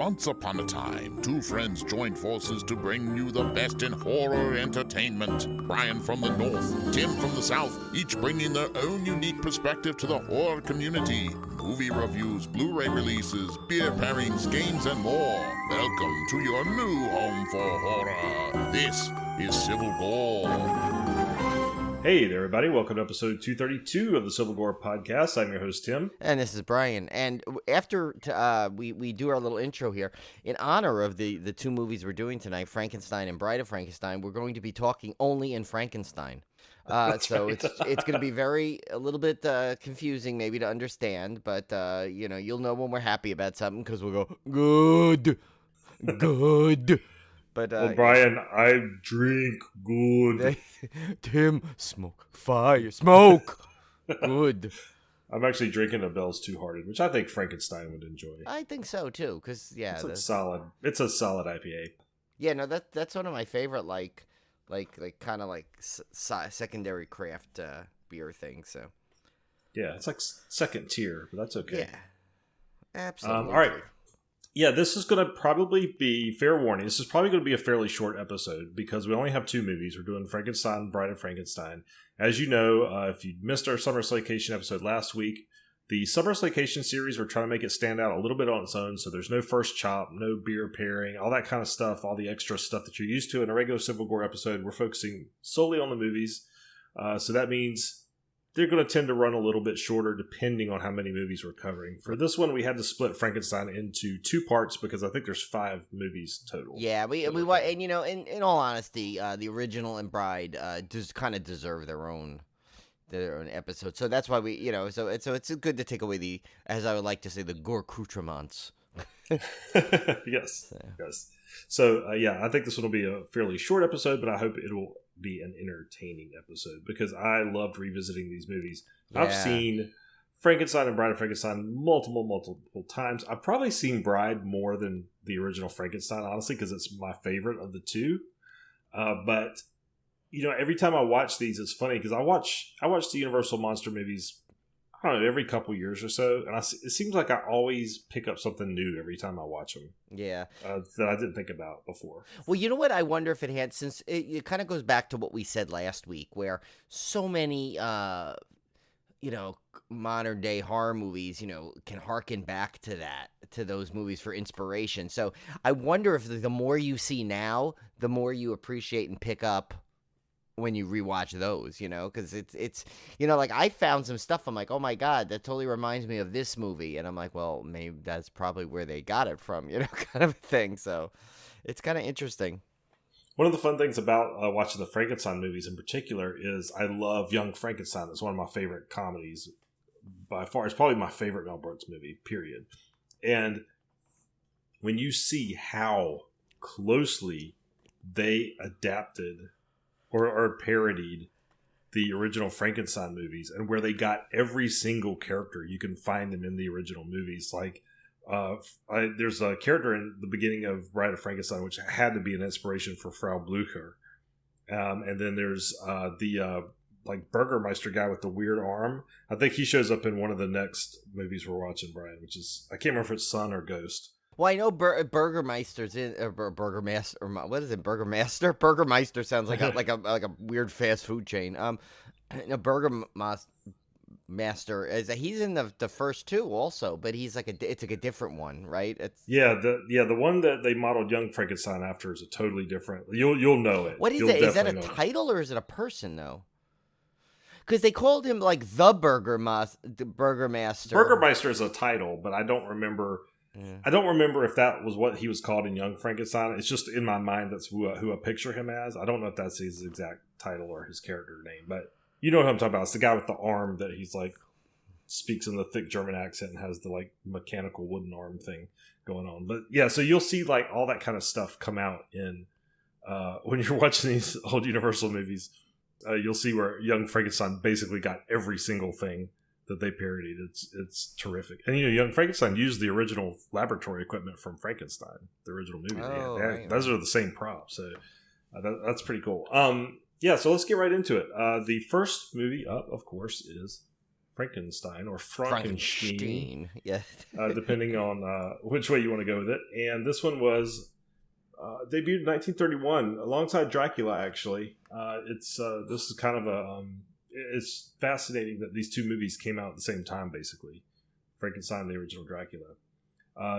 Once upon a time, two friends joined forces to bring you the best in horror entertainment. Brian from the north, Tim from the south, each bringing their own unique perspective to the horror community. Movie reviews, Blu-ray releases, beer pairings, games, and more. Welcome to your new home for horror. This is Civil Gore. Hey there, everybody. Welcome to episode 232 of the Civil Gore podcast. I'm your host, Tim. And this is Brian. And after we do our little intro here, in honor of the two movies we're doing tonight, Frankenstein and Bride of Frankenstein, we're going to be talking only in Frankenstein. So right. it's going to be a little bit confusing maybe to understand, but you'll know when we're happy about something because we'll go, good. But, well, Brian, I drink good. Tim, smoke fire, smoke good. I'm actually drinking a Bell's Two Hearted, which I think Frankenstein would enjoy. I think so too, because it's solid. It's a solid IPA. Yeah, no, that's one of my favorite like kind of secondary craft beer things. So yeah, it's like second tier, but that's okay. Yeah, absolutely. All right. Yeah, this is going to probably be, fair warning, this is probably going to be a fairly short episode because we only have two movies. We're doing Frankenstein, Bride of Frankenstein. As you know, if you missed our Summer Slaycation episode last week, the Summer Slaycation series, we're trying to make it stand out a little bit on its own, so there's no first chop, no beer pairing, all that kind of stuff, all the extra stuff that you're used to in a regular Civil Gore episode. We're focusing solely on the movies, so that means they're going to tend to run a little bit shorter depending on how many movies we're covering. For this one, we had to split Frankenstein into two parts because I think there's 5 movies total. Yeah, we and in all honesty, the original and Bride just kind of deserve their own episode. So that's why we, so it's good to take away the, as I would like to say, the gore accoutrements. Yes. So I think this one will be a fairly short episode, but I hope it'll be an entertaining episode because I loved revisiting these movies. Yeah. I've seen Frankenstein and Bride of Frankenstein multiple times. I've probably seen Bride more than the original Frankenstein, honestly, because it's my favorite of the two. But every time I watch these, it's funny because I watch the Universal monster movies, I don't know, every couple years or so, and it seems like I always pick up something new every time I watch them. Yeah, that I didn't think about before. Well, you know what? I wonder if it had, since it kind of goes back to what we said last week, where so many, modern day horror movies, can harken back to those movies for inspiration. So I wonder if the more you see now, the more you appreciate and pick up when you rewatch those, because it's like I found some stuff. I'm like, oh my God, that totally reminds me of this movie. And I'm like, well, maybe that's probably where they got it from, kind of a thing. So it's kind of interesting. One of the fun things about watching the Frankenstein movies in particular is I love Young Frankenstein. It's one of my favorite comedies by far. It's probably my favorite Mel Brooks movie, period. And when you see how closely they adapted or parodied the original Frankenstein movies and where they got every single character, you can find them in the original movies. Like, there's a character in the beginning of Bride of Frankenstein, which had to be an inspiration for Frau Blücher. And then there's the Burgermeister guy with the weird arm. I think he shows up in one of the next movies we're watching, Brian, which is, I can't remember if it's Son or Ghost. Well, I know Burgermeister's in Burgermaster. Or what is it? Burgermaster. Burgermeister sounds like a weird fast food chain. Burgermaster he's in the first two also, but he's it's like a different one, right? The one that they modeled Young Frankenstein after is a totally different. You'll know it. What is that? Is that a title or is it a person though? Because they called him like the Burgermaster. Burgermeister is a title, but I don't remember. Yeah. I don't remember if that was what he was called in Young Frankenstein. It's just in my mind that's who I picture him as. I don't know if that's his exact title or his character name, but you know what I'm talking about. It's the guy with the arm that he's like speaks in the thick German accent and has the like mechanical wooden arm thing going on. But yeah, so you'll see like all that kind of stuff come out in when you're watching these old Universal movies. You'll see where Young Frankenstein basically got every single thing that they parodied. It's terrific. And Young Frankenstein used the original laboratory equipment from Frankenstein, the original movie. Right. Those are the same props, so that's pretty cool. So let's get right into it. The first movie up, of course, is Frankenstein or Frankenstein, Yeah. depending on which way you want to go with it. And this one was debuted in 1931 alongside Dracula. Actually, this is kind of a it's fascinating that these two movies came out at the same time, basically. Frankenstein and the original Dracula.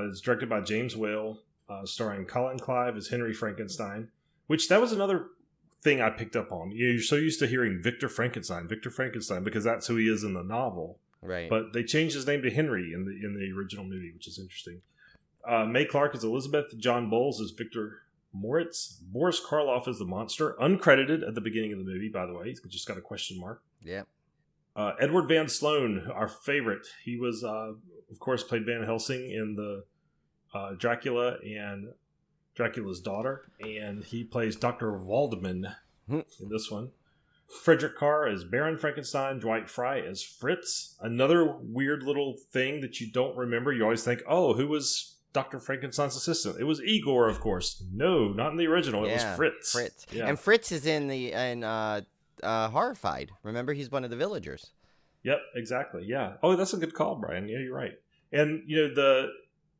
It's directed by James Whale, starring Colin Clive as Henry Frankenstein, which that was another thing I picked up on. You're so used to hearing Victor Frankenstein, because that's who he is in the novel. Right. But they changed his name to Henry in the original movie, which is interesting. Mae Clark is Elizabeth, John Bowles is Victor Moritz, Boris Karloff is the monster, uncredited at the beginning of the movie, by the way. He's just got a question mark. Yeah. Edward Van Sloan, our favorite. He was, of course, played Van Helsing in the Dracula and Dracula's daughter, and he plays Dr. Waldman in this one. Frederick Carr as Baron Frankenstein, Dwight Fry as Fritz. Another weird little thing that you don't remember. You always think, oh, who was Dr. Frankenstein's assistant? It was Igor, of course. No, not in the original. It was Fritz. Yeah. And Fritz is in Horrified. Remember, he's one of the villagers. Yep, exactly. Yeah. Oh, that's a good call, Brian. Yeah, you're right. And the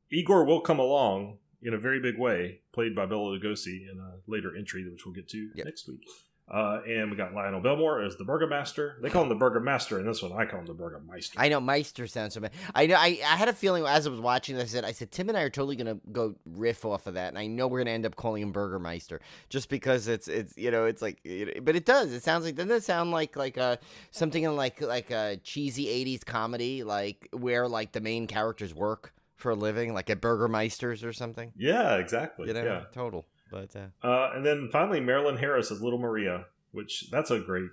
Igor will come along in a very big way, played by Bela Lugosi in a later entry, which we'll get to next week. And we got Lionel Belmore as the Burgomaster. They call him the Burgomaster in this one. I call him the Burgomeister. I know Meister sounds so bad. I know. I had a feeling as I was watching this. I said Tim and I are totally gonna go riff off of that, and I know we're gonna end up calling him Burgermeister just because it's like, but it does. It sounds like, doesn't it sound like something in like a cheesy 80s comedy, like where like the main characters work for a living, like at Burgermeisters or something? Yeah, exactly. Yeah, total. But and then finally, Marilyn Harris as Little Maria, which that's a great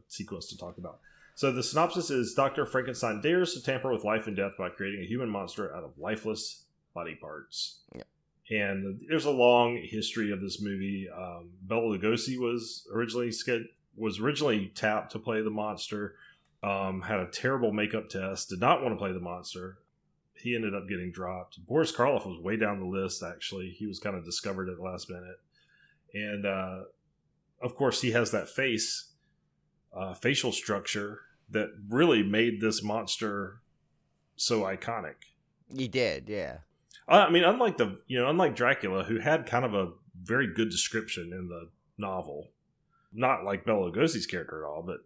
sequence to talk about. So the synopsis is: Dr. Frankenstein dares to tamper with life and death by creating a human monster out of lifeless body parts. Yeah. And there's a long history of this movie. Bela Lugosi was originally tapped to play the monster. Had a terrible makeup test. Did not want to play the monster. He ended up getting dropped. Boris Karloff was way down the list, actually. He was kind of discovered at the last minute. And, of course, he has that facial structure that really made this monster so iconic. He did, yeah. I mean, unlike Dracula, who had kind of a very good description in the novel, not like Bela Lugosi's character at all, but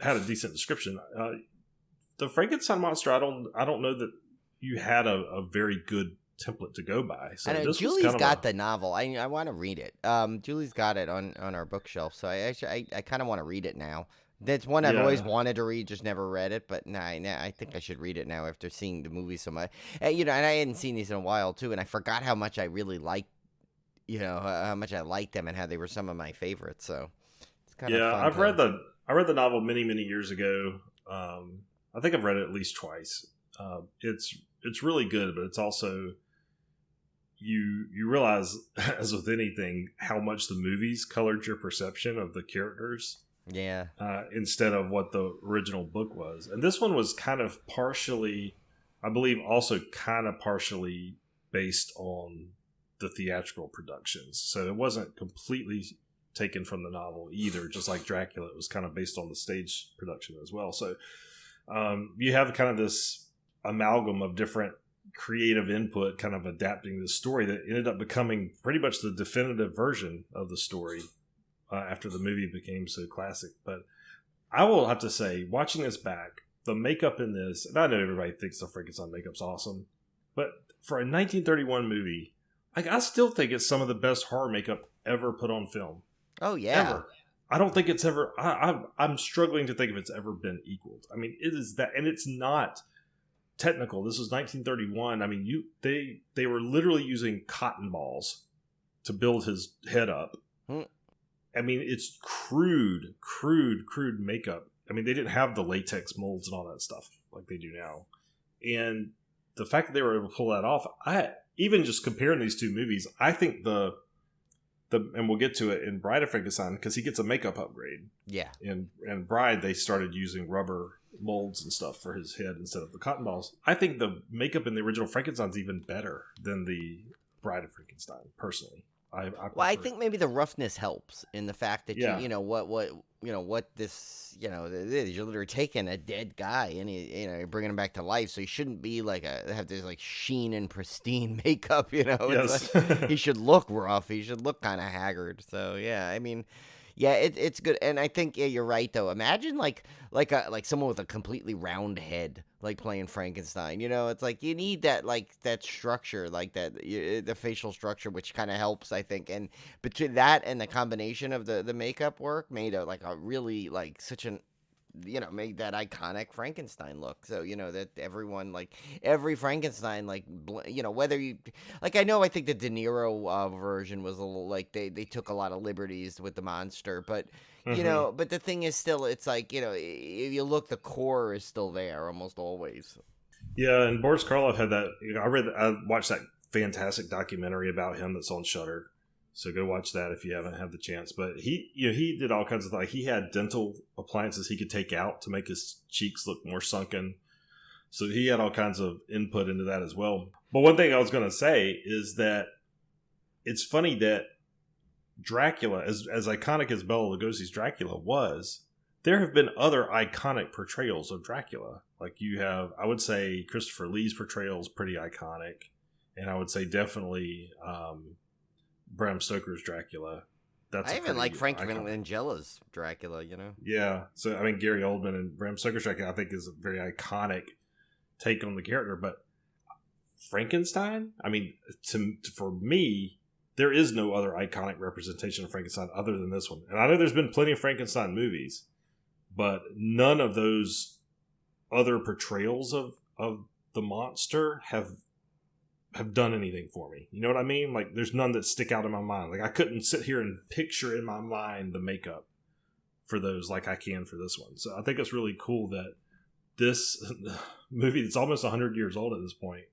had a decent description. The Frankenstein monster, I don't know that you had a very good template to go by. So I know Julie's got the novel. I want to read it. Julie's got it on our bookshelf, so I kind of want to read it now. That's one I've always wanted to read, just never read it. But now I think I should read it now after seeing the movie so much. And I hadn't seen these in a while too, and I forgot how much I really liked. How much I liked them and how they were some of my favorites. So it's kind of fun. I read the novel many years ago. I think I've read it at least twice. It's really good, but it's also you realize, as with anything, how much the movies colored your perception of the characters. Yeah. Instead of what the original book was. And this one was kind of partially, I believe, also kind of partially based on the theatrical productions. So it wasn't completely taken from the novel either, just like Dracula. It was kind of based on the stage production as well. So you have kind of this amalgam of different creative input kind of adapting this story that ended up becoming pretty much the definitive version of the story after the movie became so classic. But I will have to say, watching this back, the makeup in this, and I know everybody thinks the Frankenstein makeup's awesome, but for a 1931 movie, I still think it's some of the best horror makeup ever put on film. Oh, yeah. Ever. I don't think it's ever, I'm struggling to think if it's ever been equaled. I mean, it is that, and it's not technical. This was 1931. I mean, they were literally using cotton balls to build his head up. I mean, it's crude makeup. I mean, they didn't have the latex molds and all that stuff like they do now. And the fact that they were able to pull that off, even just comparing these two movies, I think and we'll get to it in Bride of Frankenstein, because he gets a makeup upgrade. Yeah. In Bride, they started using rubber molds and stuff for his head instead of the cotton balls. I think the makeup in the original Frankenstein's even better than the Bride of Frankenstein, personally. Well, I prefer think maybe the roughness helps in the fact that Yeah. what this, it is. You're literally taking a dead guy and you're bringing him back to life. So he shouldn't be like have this like sheen and pristine makeup. It's Yes. like he should look rough. He should look kind of haggard. So yeah, I mean, yeah, it's good. And I think you're right though. Imagine like someone with a completely round head like playing Frankenstein. It's like you need that structure, like the facial structure, which kind of helps, I think. And between that and the combination of the makeup work made a really such an made that iconic Frankenstein look. So that everyone every Frankenstein whether you I think the De Niro version was a little they took a lot of liberties with the monster, but Hmm. but the thing is still it's if you look, the core is still there almost always. Yeah, and Boris Karloff had that. I watched that fantastic documentary about him that's on Shudder. So go watch that if you haven't had the chance. But he did all kinds of he had dental appliances he could take out to make his cheeks look more sunken. So he had all kinds of input into that as well. But one thing I was going to say is that it's funny that Dracula, as iconic as Bela Lugosi's Dracula was, there have been other iconic portrayals of Dracula. Like you have, I would say Christopher Lee's portrayal is pretty iconic, and I would say definitely Bram Stoker's Dracula. I even like Frank iconic. Langella's Dracula. Yeah, so I mean Gary Oldman and Bram Stoker's Dracula, I think, is a very iconic take on the character. But Frankenstein, I mean, for me, there is no other iconic representation of Frankenstein other than this one. And I know there's been plenty of Frankenstein movies, but none of those other portrayals of the monster have done anything for me. You know what I mean? Like, there's none that stick out in my mind. Like, I couldn't sit here and picture in my mind the makeup for those like I can for this one. So I think it's really cool that this movie that's almost 100 years old at this point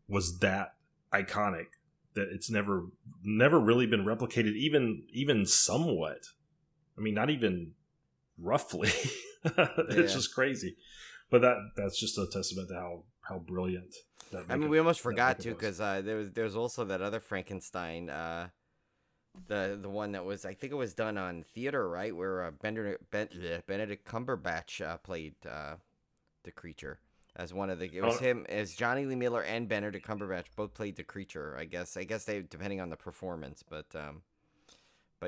was that iconic that it's never really been replicated, even somewhat. I mean, not even roughly. It's just crazy. But that's just a testament to how brilliant that. I mean, we almost forgot to, because there was also that other Frankenstein, the one that was, I think it was done on theater, right, where Benedict Cumberbatch played the creature as one of the. It was him as Johnny Lee Miller and Benedict Cumberbatch both played the creature. I guess they, depending on the performance, but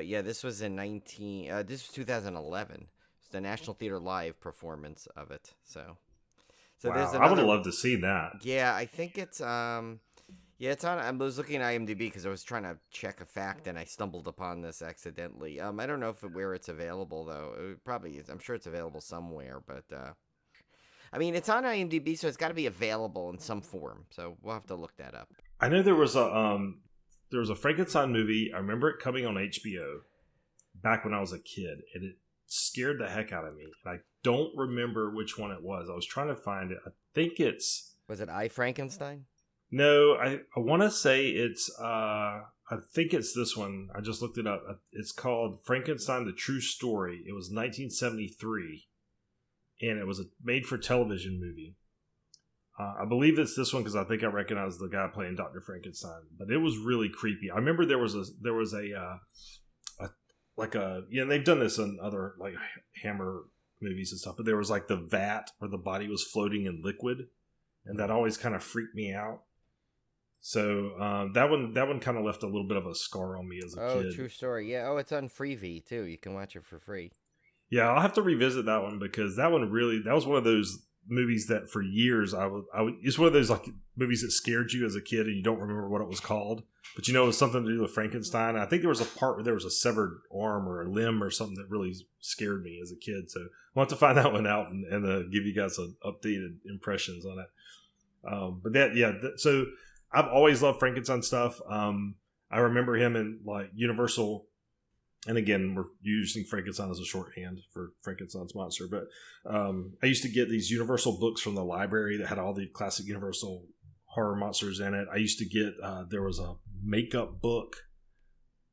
yeah, this was in 2011. It's the National Theater Live performance of it. So wow, there's another, I would have loved to see that. Yeah, I think it's it's on. I was looking at IMDb because I was trying to check a fact and I stumbled upon this accidentally. I don't know where it's available though. It probably is. I'm sure it's available somewhere, but I mean, it's on IMDb, so it's got to be available in some form. So we'll have to look that up. I know there was a Frankenstein movie. I remember it coming on HBO back when I was a kid, and it scared the heck out of me. And I don't remember which one it was. I was trying to find it. I think Was it I, Frankenstein? No, I want to say it's I think it's this one. I just looked it up. It's called Frankenstein: The True Story. It was 1973, and it was a made-for-television movie. I believe it's this one because I think I recognize the guy playing Dr. Frankenstein. But it was really creepy. I remember there was they've done this in other like Hammer movies and stuff, but there was like the vat where the body was floating in liquid, and that always kind of freaked me out. So that one kind of left a little bit of a scar on me as a kid. Oh, True Story. Yeah. Oh, it's on Freevee too. You can watch it for free. Yeah, I'll have to revisit that one because that was one of those movies that for years I would it's one of those like movies that scared you as a kid and you don't remember what it was called, but it was something to do with Frankenstein. I think there was a part where there was a severed arm or a limb or something that really scared me as a kid. So I'll have to find that one out and give you guys some updated impressions on it. So I've always loved Frankenstein stuff. I remember him in like Universal. And again, we're using Frankenstein as a shorthand for Frankenstein's monster. But I used to get these Universal books from the library that had all the classic Universal horror monsters in it. I used to get, there was a makeup book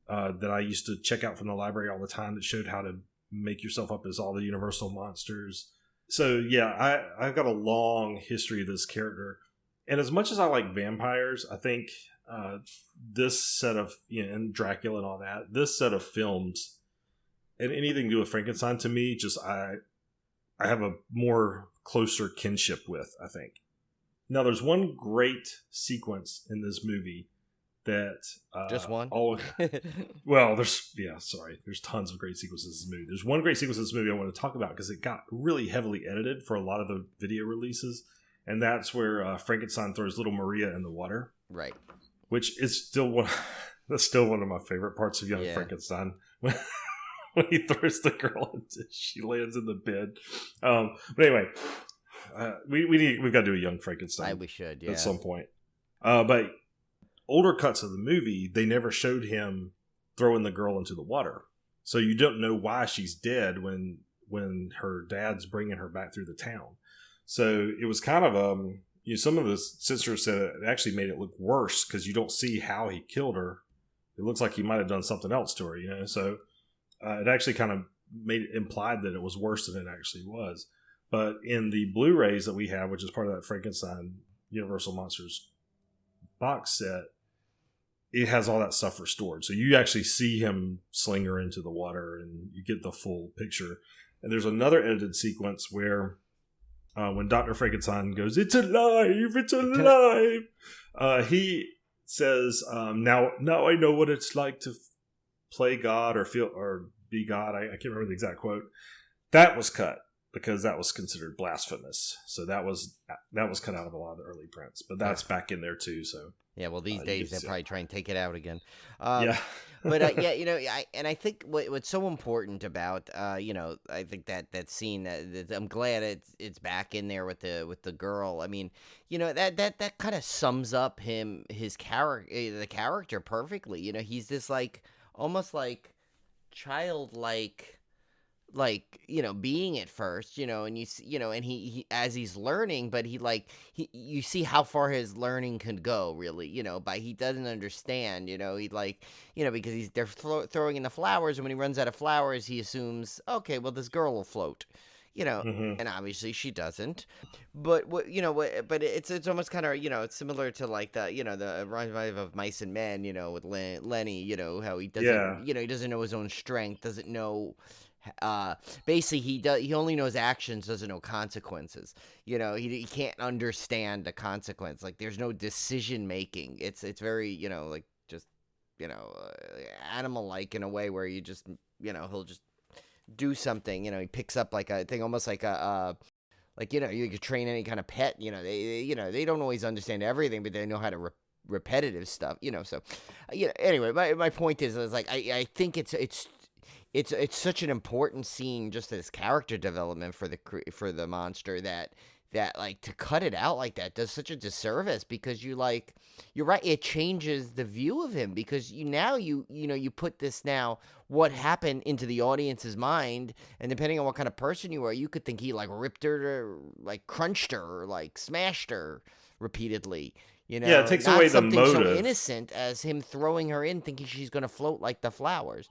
that I used to check out from the library all the time that showed how to make yourself up as all the Universal monsters. So yeah, I've got a long history of this character. And as much as I like vampires, I think this set of, and Dracula and all that, this set of films and anything to do with Frankenstein, to me, just I have a more closer kinship with, I think. Now, there's one great sequence in this movie that just one. Well, there's tons of great sequences in this movie. There's one great sequence in this movie I want to talk about because it got really heavily edited for a lot of the video releases, and that's where Frankenstein throws little Maria in the water, right? Which is still one. That's still one of my favorite parts of Young Frankenstein. When he throws the girl and she lands in the bed. But anyway, we've got to do a Young Frankenstein. We should, at some point. But older cuts of the movie, they never showed him throwing the girl into the water, so you don't know why she's dead when her dad's bringing her back through the town. So it was kind of some of the censors said it actually made it look worse because you don't see how he killed her. It looks like he might have done something else to her, so. It actually kind of implied that it was worse than it actually was. But in the Blu-rays that we have, which is part of that Frankenstein Universal Monsters box set, it has all that stuff restored. So you actually see him sling her into the water and you get the full picture. And there's another edited sequence where when Dr. Frankenstein goes, "It's alive! It's alive!" He says, now I know what it's like to play God or feel or be God. I can't remember the exact quote. That was cut because that was considered blasphemous. So that was cut out of a lot of the early prints. But that's back in there too. So yeah, well, these days they'll probably try and take it out again. But I think what's so important about I think that scene that I'm glad it's back in there with the girl. I mean, that kind of sums up his character, the character perfectly. He's this almost childlike being at first, and you see, and he as he's learning, but you see how far his learning can go, really, but he doesn't understand, because they're throwing in the flowers, and when he runs out of flowers, he assumes, okay, well, this girl will float. And obviously she doesn't. But but it's almost kind of it's similar to the reminds me of Mice and Men, with Lenny, how he doesn't he doesn't know his own strength, doesn't know. Basically he only knows actions, doesn't know consequences. He can't understand the consequence. There's no decision making. It's very just animal like in a way where you just he'll just do something. He picks up a thing, almost like a you could train any kind of pet. They don't always understand everything, but they know how to repetitive stuff. So anyway, my point is I think it's such an important scene, just as character development for the monster, that to cut it out like that does such a disservice, because you're right, it changes the view of him, because you put this now what happened into the audience's mind, and depending on what kind of person you are, you could think he ripped her, or crunched her, or smashed her repeatedly. It takes away the motive. Something so innocent as him throwing her in, thinking she's going to float like the flowers.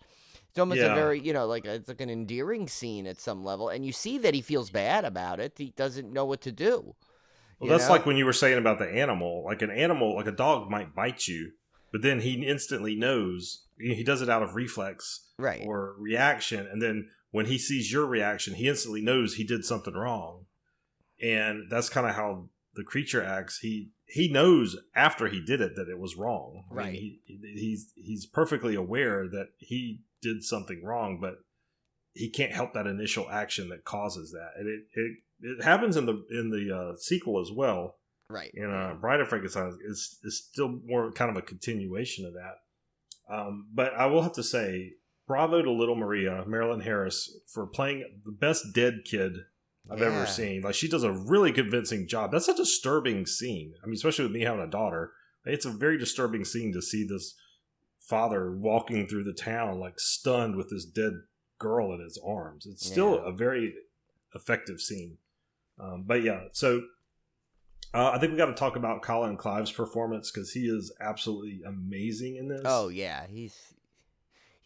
It's almost a very, it's like an endearing scene at some level. And you see that he feels bad about it. He doesn't know what to do. Well, that's like when you were saying about the animal. Like an animal, like a dog might bite you, but then he instantly knows. He does it out of reflex or reaction. And then when he sees your reaction, he instantly knows he did something wrong. And that's kind of how the creature acts. He knows after he did it that it was wrong. Right. I mean, he's perfectly aware that he did something wrong, but he can't help that initial action that causes that. And it happens in the sequel as well. Right. And Bride of Frankenstein is still more kind of a continuation of that. But I will have to say, bravo to Little Maria, Marilyn Harris, for playing the best dead kid I've ever seen. She does a really convincing job. That's a disturbing scene. I mean, especially with me having a daughter, it's a very disturbing scene to see this father walking through the town stunned with this dead girl in his arms. It's still a very effective scene. So I think we got to talk about Colin Clive's performance, because he is absolutely amazing in this. Oh yeah,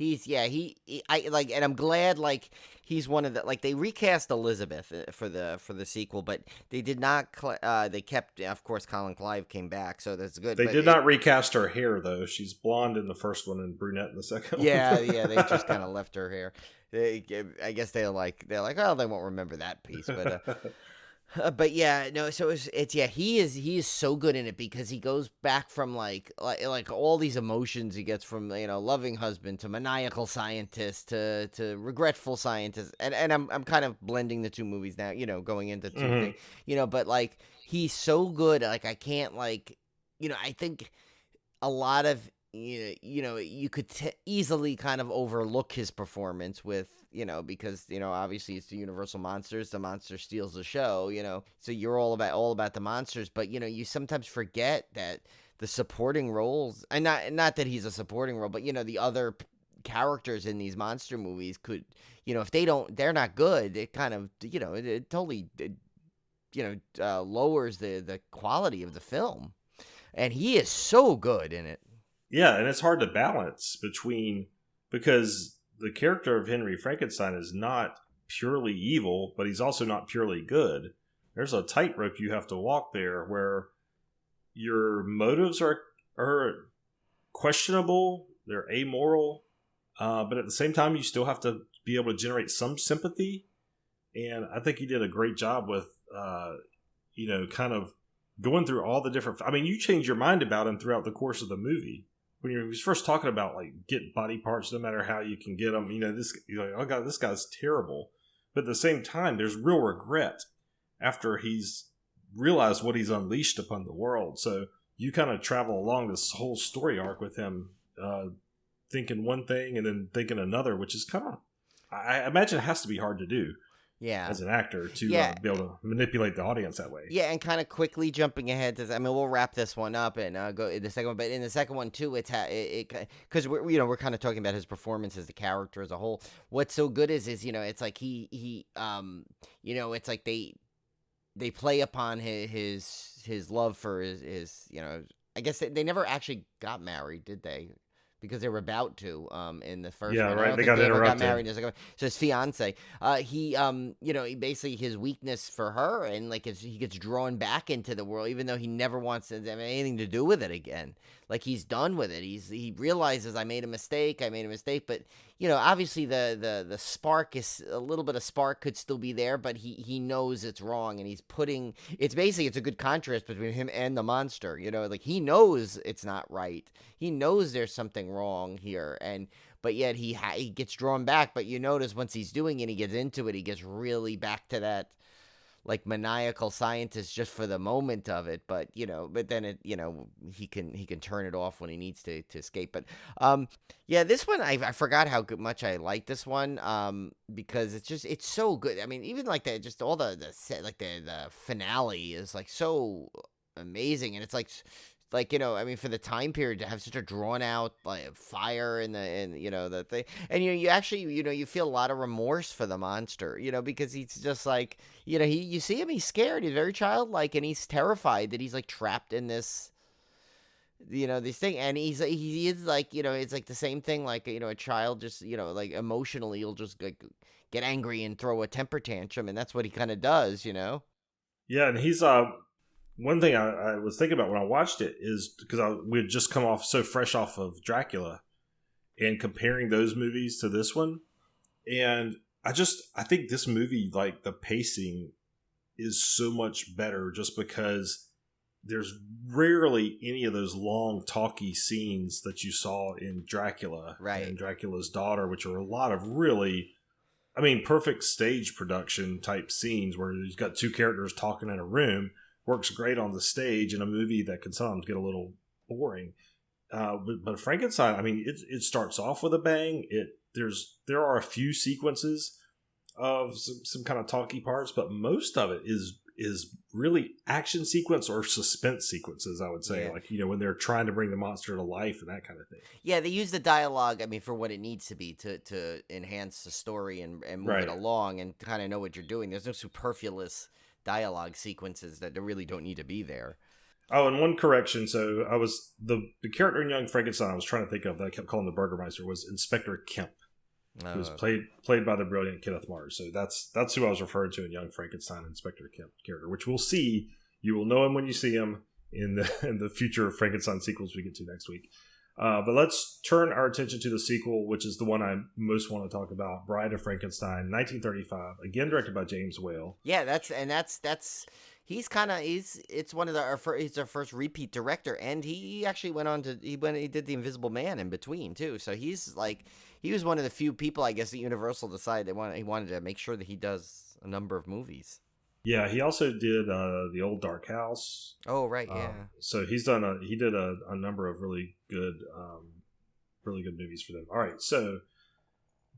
I like, and I'm glad like he's one of the like they recast Elizabeth for the sequel, but they did not. They kept, of course, Colin Clive came back, so that's good. They but did not recast her hair though. She's blonde in the first one and brunette in the second Yeah, one. yeah, they just kind of left her hair. I guess they're like, oh, they won't remember that piece, but yeah, no. So it's yeah, he is so good in it because he goes back from like all these emotions he gets from loving husband to maniacal scientist to regretful scientist, and I'm kind of blending the two movies now, going into two Mhm. things, but like he's so good, like I can't like, I think a lot of you could easily kind of overlook his performance with because obviously it's the Universal monsters, the monster steals the show, so you're all about the monsters, but you sometimes forget that the supporting roles, and not that he's a supporting role, but the other characters in these monster movies could, if they're not good, it kind of it totally lowers the quality of the film, and he is so good in it. Yeah, and it's hard to balance because the character of Henry Frankenstein is not purely evil, but he's also not purely good. There's a tightrope you have to walk there where your motives are questionable, they're amoral, but at the same time you still have to be able to generate some sympathy. And I think he did a great job with kind of going through all the different. I mean, you change your mind about him throughout the course of the movie. When you're first talking about like get body parts, no matter how you can get them, you're like, oh god, this guy's terrible. But at the same time, there's real regret after he's realized what he's unleashed upon the world. So you kind of travel along this whole story arc with him, thinking one thing and then thinking another, which is kind of, I imagine, it has to be hard to do. Yeah. As an actor to Yeah. be able to manipulate the audience that way. Yeah, and kind of quickly jumping ahead to, I mean, we'll wrap this one up and go in the second one. But in the second one too, it's because we're kind of talking about his performance as the character as a whole. What's so good is it's like he it's like they play upon his love for his I guess they never actually got married, did they? Because they were about to in the first Yeah, one. right. I don't They think got they ever got interrupted. married. So his fiance, he basically his weakness for her, and like he gets drawn back into the world, even though he never wants to have anything to do with it again. Like he's done with it. He realizes I made a mistake, but obviously the spark is a little bit of spark could still be there, but he knows it's wrong, and he's putting it's a good contrast between him and the monster. Like he knows it's not right. He knows there's something wrong here, but yet he gets drawn back. But you notice once he's doing it, he gets into it. He gets really back to that like maniacal scientist just for the moment of it. But then it he can turn it off when he needs to escape. But yeah, this one I forgot how much I like this one because it's so good. I mean, even like just all the set, like the finale is like so amazing, and it's like I mean, for the time period to have such a drawn out like fire and the thing, and you actually you feel a lot of remorse for the monster, because he's just like you see him, he's scared, he's very childlike, and he's terrified that he's like trapped in this this thing, and he is like it's like the same thing, like a child just like emotionally he'll just like get angry and throw a temper tantrum, and that's what he kind of does. Yeah, and he's one thing I was thinking about when I watched it is because we had just come off so fresh off of Dracula and comparing those movies to this one. And I think this movie, like the pacing is so much better just because there's rarely any of those long talky scenes that you saw in Dracula and Dracula's Daughter, which are a lot of really, I mean, perfect stage production type scenes where you've got two characters talking in a room. Works great on the stage in a movie that can sometimes get a little boring. But Frankenstein, I mean, it starts off with a bang. There are a few sequences of some kind of talky parts, but most of it is really action sequence or suspense sequences, I would say. Yeah. Like, when they're trying to bring the monster to life and that kind of thing. Yeah, they use the dialogue, I mean, for what it needs to be to enhance the story and move it along and kind of know what you're doing. There's no superfluous dialogue sequences that really don't need to be there. Oh, and one correction. So I was the character in Young Frankenstein I was trying to think of that I kept calling the Burgermeister was Inspector Kemp, who was played by the brilliant Kenneth Mars. So that's who I was referring to in Young Frankenstein, Inspector Kemp character, which we'll see. You will know him when you see him in the future Frankenstein sequels we get to next week. But let's turn our attention to the sequel, which is the one I most want to talk about, Bride of Frankenstein, 1935, again directed by James Whale. Yeah, it's one of he's our first repeat director, and he actually went on to he did The Invisible Man in between too. So he was one of the few people, I guess, at Universal decided he wanted to make sure that he does a number of movies. Yeah, he also did The Old Dark House. Oh, right, yeah. So he did a number of really good movies for them. All right, so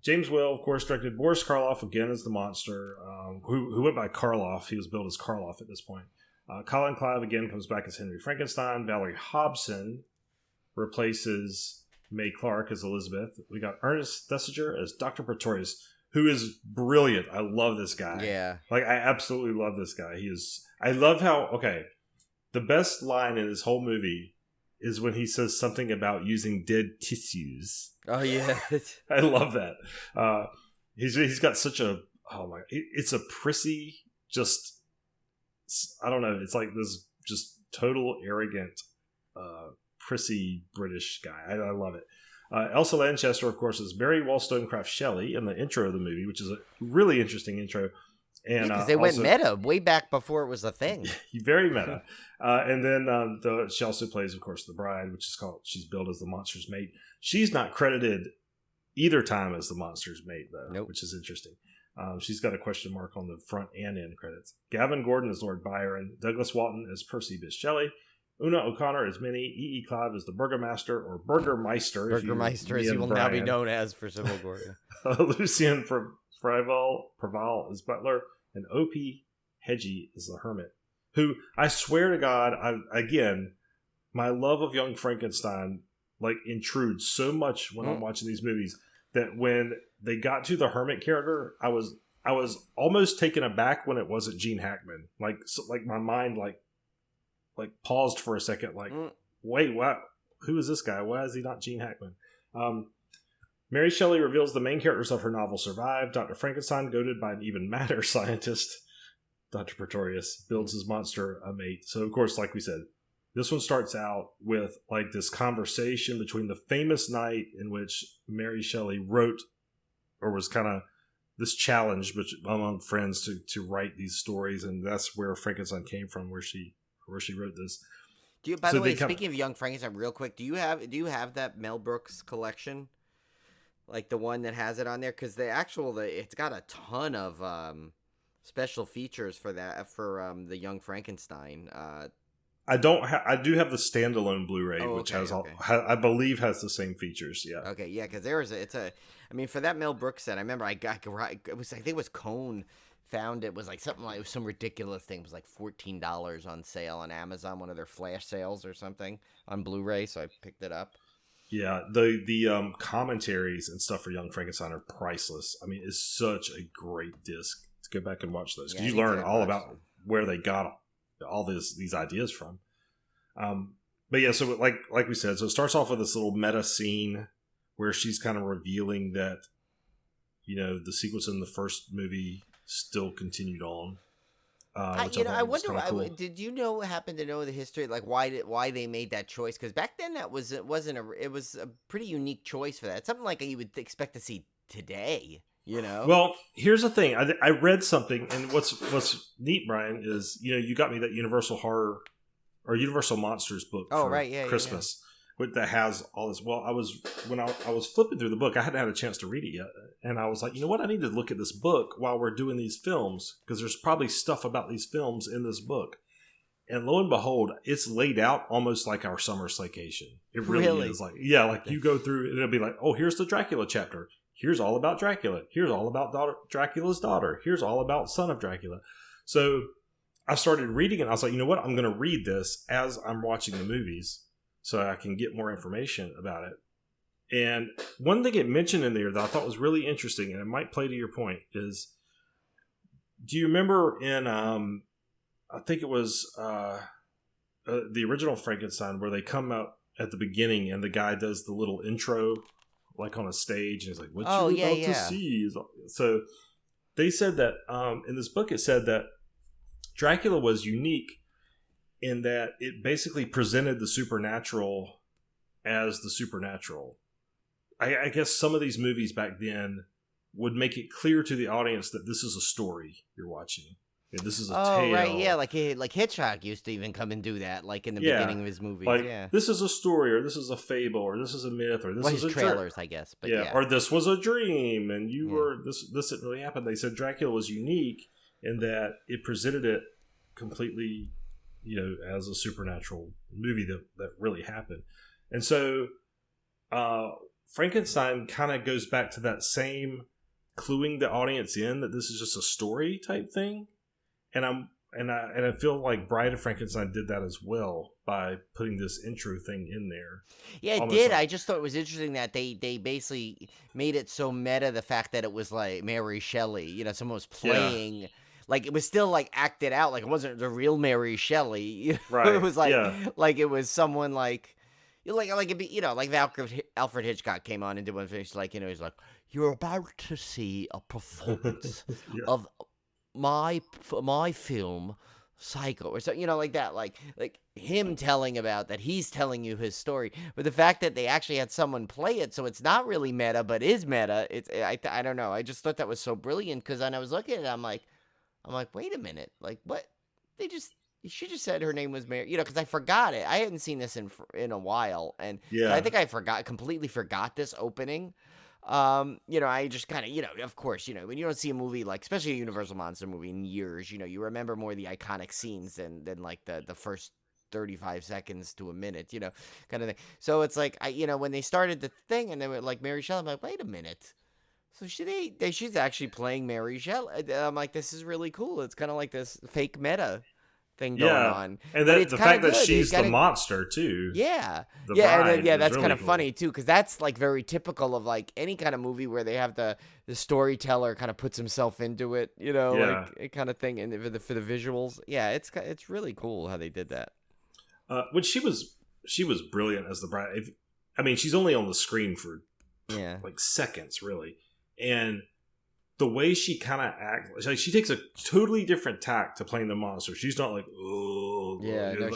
James Whale, of course, directed. Boris Karloff again as the monster, who went by Karloff. He was billed as Karloff at this point. Colin Clive again comes back as Henry Frankenstein. Valerie Hobson replaces Mae Clark as Elizabeth. We got Ernest Thesiger as Dr. Pretorius, who is brilliant. I love this guy. Yeah. Like, I absolutely love this guy. I love how, the best line in this whole movie is when he says something about using dead tissues. Oh, yeah. I love that. He's got such it's a prissy, just, I don't know, it's like this just total arrogant, prissy British guy. I love it. Elsa Lanchester, of course, is Mary Wollstonecraft Shelley in the intro of the movie, which is a really interesting intro. And because they went meta way back before it was a thing. Very meta. And then she also plays, of course, the bride, which is she's billed as the monster's mate. She's not credited either time as the monster's mate, though, nope. Which is interesting. She's got a question mark on the front and end credits. Gavin Gordon is Lord Byron. Douglas Walton is Percy Bysshe Shelley. Una O'Connor is Minnie. E.E. Clive is the Burgermaster, or Burgermeister. Burgermeister, as he will now be known as for Civil War. Lucien Preval is Butler, and O.P. Hedgie is the Hermit, who, I swear to God, my love of Young Frankenstein intrudes so much when I'm watching these movies that when they got to the Hermit character, I was almost taken aback when it wasn't Gene Hackman. My mind paused for a second, wait, what? Who is this guy? Why is he not Gene Hackman? Mary Shelley reveals the main characters of her novel survive. Dr. Frankenstein, goaded by an even madder scientist, Dr. Pretorius, builds his monster a mate. So, of course, like we said, this one starts out with this conversation between the famous night in which Mary Shelley wrote, or was kind of this challenge among friends to write these stories, and that's where Frankenstein came from, where she wrote this. By the way, speaking of Young Frankenstein, real quick, do you have that Mel Brooks collection, like the one that has it on there? Because it's got a ton of special features for the Young Frankenstein. I do have the standalone Blu-ray, which has I believe has the same features. Yeah. Okay. Yeah. Because for that Mel Brooks set, I remember I think it was Cone. Found it was some ridiculous thing. It was $14 on sale on Amazon, one of their flash sales or something on Blu-ray. So I picked it up. Yeah, the commentaries and stuff for Young Frankenstein are priceless. I mean, it's such a great disc to go back and watch those, because you learn all about where they got all these ideas from. But yeah, so like we said, so it starts off with this little meta scene where she's kind of revealing that the sequence in the first movie still continued on. I wonder. Cool. Did you happen to know the history, why they made that choice? Because back then it was a pretty unique choice for that. It's something you would expect to see today. Well, here's the thing. I read something, and what's neat, Brian, is you got me that Universal Horror or Universal Monsters book for Christmas. Yeah. That has all this. Well, when I was flipping through the book, I hadn't had a chance to read it yet, and I was like, you know what, I need to look at this book while we're doing these films, because there's probably stuff about these films in this book. And lo and behold, it's laid out almost like our Summer Slaycation. It really is. You go through and it'll be like, oh, here's the Dracula chapter. Here's all about Dracula. Here's all about Dracula's daughter. Here's all about son of Dracula. So I started reading it. I was like, you know what, I'm going to read this as I'm watching the movies, so I can get more information about it. And one thing it mentioned in there that I thought was really interesting, and it might play to your point, is, do you remember in, I think it was the original Frankenstein, where they come out at the beginning and the guy does the little intro, like on a stage, and he's like, "What you about to see?" So they said that in this book, it said that Dracula was unique in that it basically presented the supernatural as the supernatural. I guess some of these movies back then would make it clear to the audience that this is a story you're watching. This is a tale. Right, yeah, like Hitchcock used to even come and do that, like in the beginning of his movies. Like, yeah, this is a story, or this is a fable, or this is a myth, or this is his a trailers, I guess. But or this was a dream, and you were this didn't really happen. They said Dracula was unique in that it presented it completely, as a supernatural movie that really happened. And so Frankenstein kind of goes back to that same cluing the audience in that this is just a story type thing. And I feel like Bride of Frankenstein did that as well by putting this intro thing in there. Yeah, it did. I just thought it was interesting that they basically made it so meta, the fact that it was like Mary Shelley, someone was playing. Yeah. Like, it was still, like, acted out. Like, it wasn't the real Mary Shelley. Right. It was like it was someone like it'd be, like Alfred Hitchcock came on and did one thing. He's like, he's like, "You're about to see a performance of my film Psycho," or so, like that, like him telling about that, he's telling you his story. But the fact that they actually had someone play it, so it's not really meta but is meta, I don't know, I just thought that was so brilliant, because when I was looking at it, I'm like, wait a minute, like, what? She just said her name was Mary, because I forgot it. I hadn't seen this in a while, and I think I completely forgot this opening. I just kind of, of course, when you don't see a movie, like, especially a Universal Monster movie in years, you remember more of the iconic scenes than like the first 35 seconds to a minute, kind of thing. So it's like, when they started the thing and they were like Mary Shelley, I'm like, wait a minute. So she's actually playing Mary Shelley. I'm like, this is really cool. It's kind of like this fake meta thing going on, and the fact that she's the monster too. Yeah, bride that's really kind of cool. funny too, because that's like very typical of like any kind of movie where they have the storyteller kind of puts himself into it, like a kind of thing, and for the visuals, it's really cool how they did that. Which she was brilliant as the bride. She's only on the screen for like seconds, really, and the way she kind of acts, like, she takes a totally different tack to playing the monster. She's not like, oh,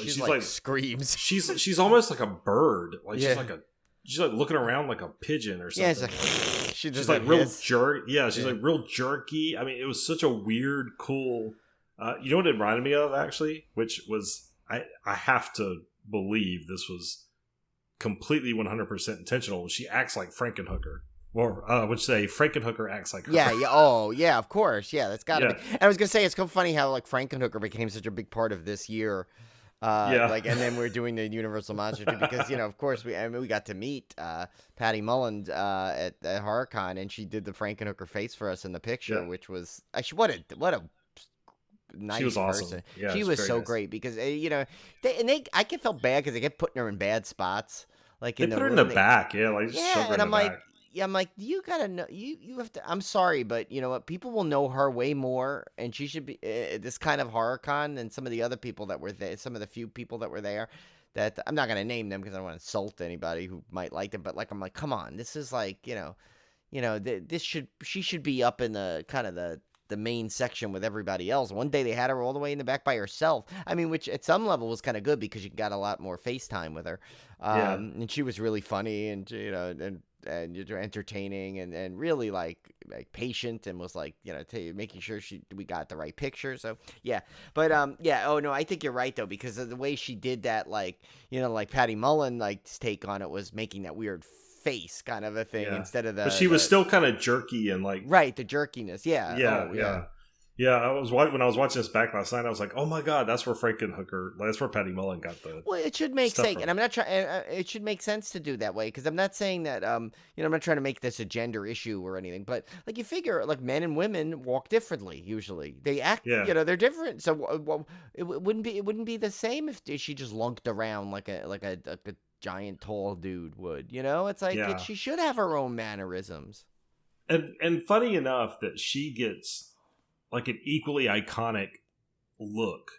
she's like screams. She's almost like a bird. Like she's like looking around like a pigeon or something. Yeah, she's like real jerk. Yeah, she's like real jerky. It was such a weird, cool. You know what it reminded me of, actually, which was I have to believe this was completely 100% intentional. She acts like Frankenhooker. Or I would say Frankenhooker acts like her. Yeah, of course. Yeah, that's got to be. And I was going to say, it's so funny how like Frankenhooker became such a big part of this year. And then we're doing the Universal Monster too, because, of course, we got to meet Patty Mullen at HorrorCon, and she did the Frankenhooker face for us in the picture, which was actually what a nice she was person. Awesome. Yeah, she was so nice. Great, because I felt bad because they kept putting her in bad spots. Like they put her in the back, and I'm like. Yeah, I'm like, you gotta know, you have to. I'm sorry, but you know what? People will know her way more, and she should be this kind of HorrorCon than some of the other people that were there. Some of the few people that were there, that I'm not gonna name them because I don't want to insult anybody who might like them. But like, I'm like, come on, this is like, she should be up in the kind of the main section with everybody else. One day they had her all the way in the back by herself. Which at some level was kind of good because you got a lot more FaceTime with her. And she was really funny, and and entertaining, and really like patient, and was like, making sure we got the right picture. So but oh no, I think you're right though, because of the way she did that, like, like Patty Mullen, like, take on it was making that weird face kind of a thing instead of the. But she was still kind of jerky and like the jerkiness. Yeah, I was when I was watching this back last night, I was like, "Oh my god, that's where Frankenhooker, that's where Patty Mullen got the." Well, it should make sense, and I'm not trying. It should make sense to do that way, because I'm not saying that. I'm not trying to make this a gender issue or anything, but like, you figure, like, men and women walk differently. Usually, they act. They're different. So it wouldn't be the same if she just lunked around like a giant tall dude would. It's like she should have her own mannerisms. And funny enough that she gets like an equally iconic look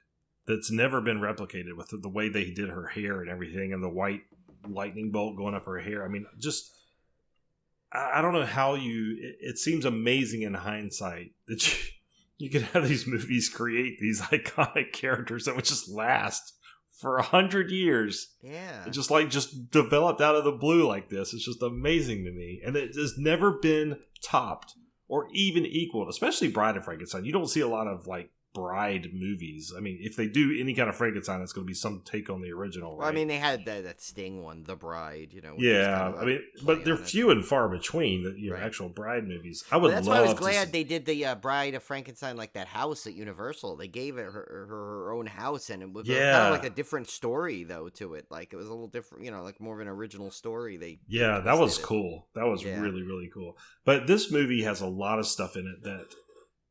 that's never been replicated with the way they did her hair and everything, and the white lightning bolt going up her hair. I mean, just I don't know how it seems amazing in hindsight that you could have these movies create these iconic characters that would just last for 100 years. Yeah. Just developed out of the blue like this. It's just amazing to me. And it has never been topped or even equaled, especially Bride of Frankenstein. You don't see a lot of like Bride movies. I mean, if they do any kind of Frankenstein, it's going to be some take on the original, right? Well, I mean, they had that Sting one, The Bride, you know. Yeah, I mean, but they're few and far between, the actual Bride movies. I would that's love why I was glad they did the Bride of Frankenstein, like that house at Universal. They gave it her own house, and it was kind of like a different story, though, to it. Like, it was a little different, you know, like more of an original story. That was cool. That was really, really cool. But this movie has a lot of stuff in it that,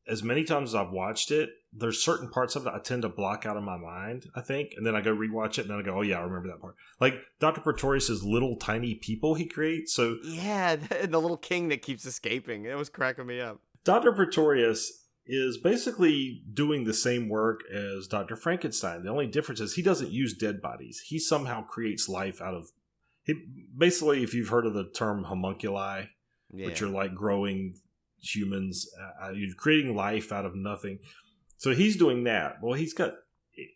as many times as I've watched it, there's certain parts of it I tend to block out of my mind, I think. And then I go rewatch it and then I go, oh yeah, I remember that part. Like Dr. Pretorius's little tiny people he creates. So yeah, the little king that keeps escaping. It was cracking me up. Dr. Pretorius is basically doing the same work as Dr. Frankenstein. The only difference is he doesn't use dead bodies. He somehow creates life out of... basically, if you've heard of the term homunculi, which are like growing humans, you're creating life out of nothing. So he's doing that. Well, he's got,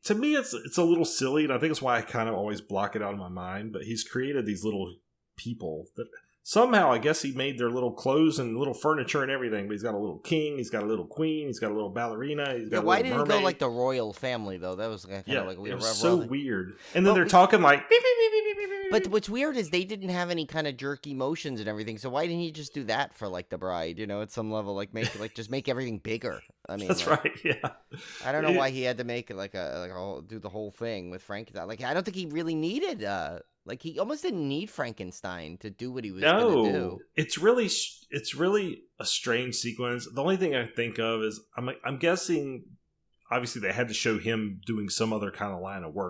to me, it's a little silly, and I think it's why I kind of always block it out of my mind, but he's created these little people that somehow, I guess he made their little clothes and little furniture and everything, but he's got a little king, he's got a little queen, he's got a little ballerina, he's got a little why didn't mermaid. he go like the royal family, though? That was kind of like weird. It was so weird. And then they're talking like... beep, beep, beep, beep, beep, beep. But what's weird is they didn't have any kind of jerky motions and everything, so why didn't he just do that for like the Bride, you know, at some level, like just make everything bigger? I mean, that's right, yeah. I don't know why he had to make it do the whole thing with Frankenstein. Like, I don't think he really needed... Like, he almost didn't need Frankenstein to do what he was going to do. It's really a strange sequence. The only thing I think of is, I'm guessing, obviously they had to show him doing some other kind of